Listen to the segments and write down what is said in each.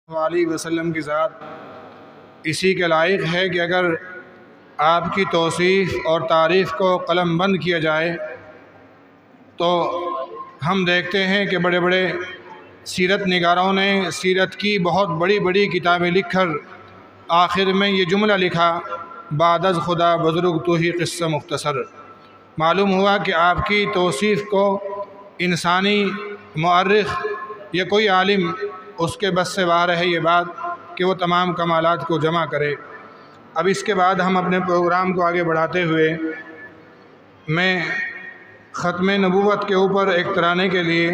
علیہ وسلم کی ذات اسی کے لائق ہے کہ اگر آپ کی توصیف اور تعریف کو قلم بند کیا جائے تو ہم دیکھتے ہیں کہ بڑے بڑے سیرت نگاروں نے سیرت کی بہت بڑی بڑی کتابیں لکھ کر آخر میں یہ جملہ لکھا، بعد از خدا بزرگ تو ہی قصہ مختصر۔ معلوم ہوا کہ آپ کی توصیف کو انسانی مورخ یا کوئی عالم اس کے بس سے باہر ہے یہ بات کہ وہ تمام کمالات کو جمع کرے۔ اب اس کے بعد ہم اپنے پروگرام کو آگے بڑھاتے ہوئے میں ختم نبوت کے اوپر ایک ترانے کے لیے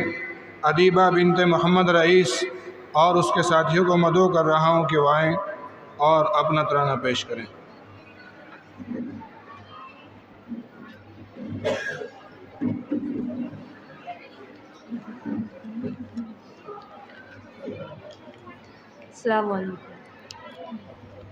ادیبہ بنت محمد رئیس اور اس کے ساتھیوں کو مدعو کر رہا ہوں کہ وہ آئیں اور اپنا ترانہ پیش کریں۔ السلام علیکم۔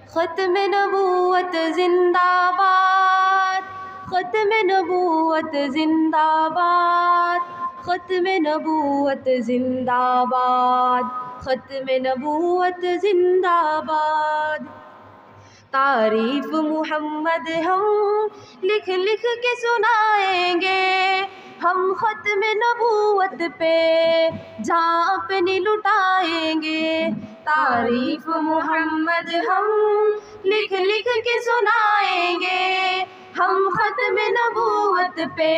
ختم نبوت زندہ باد، ختم نبوت زندہ باد، ختم نبوت زندہ باد، ختم نبوت زندہ باد۔ تعریف محمد ہم لکھ لکھ کے سنائیں گے، ہم ختم نبوت پہ جاں اپنی لٹائیں گے۔ تعریف محمد ہم لکھ لکھ کے سنائیں گے، ہم ختم نبوت پہ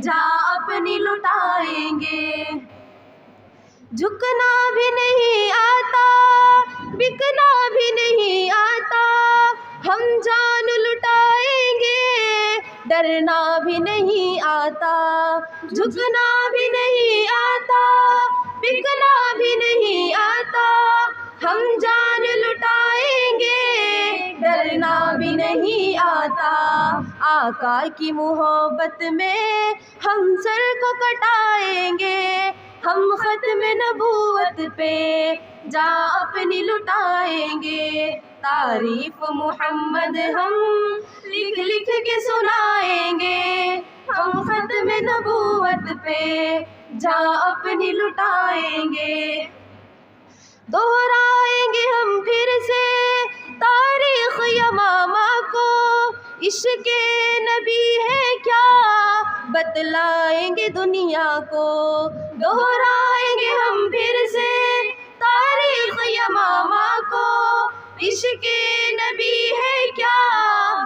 جاں اپنی لٹائیں گے۔ جھکنا بھی نہیں آتا، بکنا بھی نہیں آتا، ہم جان لٹائیں گے، ڈرنا بھی نہیں آتا۔ جھکنا بھی نہیں آتا، بکنا بھی نہیں آتا، ہم جان لٹائیں گے، ڈرنا بھی نہیں آتا۔ آقا کی محبت میں ہم سر کو کٹائیں گے، ہم ختم نبوت پہ جاں اپنی لٹائیں گے۔ تعریف محمد ہم لکھ لکھ کے سنائیں گے، ہم ختم نبوت پہ جاں اپنی لٹائیں گے۔ دہرائیں گے ہم پھر سے تاریخ یمامہ کو، عشق نبی ہے کیا بتلائیں گے دنیا کو۔ دہرائیں گے ہم پھر سے تاریخ یمامہ کو، عشق نبی ہے کیا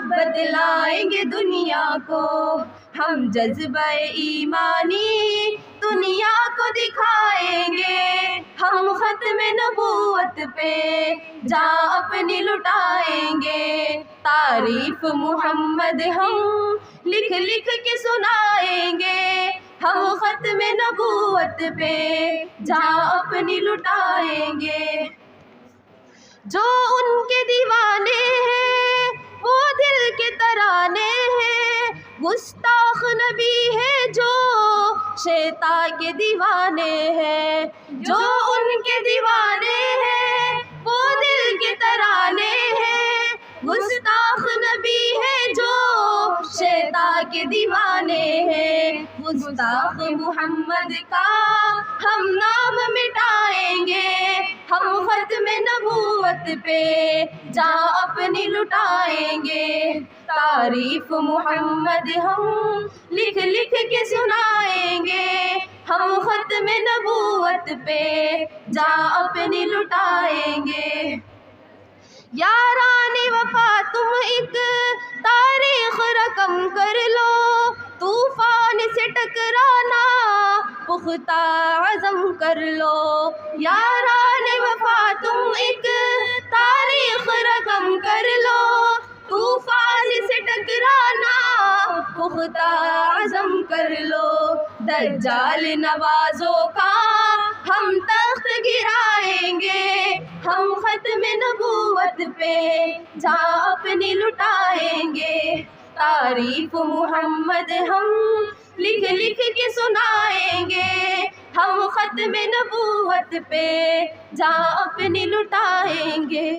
بتلائیں گے دنیا کو۔ ہم جذبہ ایمانی دنیا کو دکھائیں گے، ہم ختم نبوت پہ جاں اپنی لٹائیں گے۔ تعریف محمد ہم لکھ لکھ کے سنائیں گے، ہم ختم نبوت پہ جاں اپنی لٹائیں گے۔ جو ان کے دیوانے ہیں وہ دل کے ترانے ہیں، گستاخ نبی ہے جو شیطان کے دیوانے ہیں۔ جو ان کے دیوانے ہیں وہ دل کے ترانے ہیں، گستاخ نبی ہے جو شیطان کے دیوانے ہیں۔ گستاخ محمد کا ہم نام مٹائیں گے، ہم ختم نبوت پہ جاں اپنی لٹائیں گے۔ تعریف محمد ہم لکھ لکھ کے سنائیں گے، ہم ختم نبوت پہ جاں اپنی لٹائیں گے۔ یاران وفا تم ایک تاریخ رقم کر لو، طوفان سے ٹکرانا پختہ عزم کر لو۔ یاران وفا تم ایک تاریخ رقم کر لو، طوفان سے ٹکرانا پختہ عزم کر لو۔ دجال نوازوں کا ہم تخت گرائیں گے، ہم ختم نبوت پہ جاں اپنی لٹائیں گے۔ تعریف محمد ہم لکھ لکھ کے سنائیں گے، ہم ختم نبوت پہ جاں اپنی لٹائیں گے۔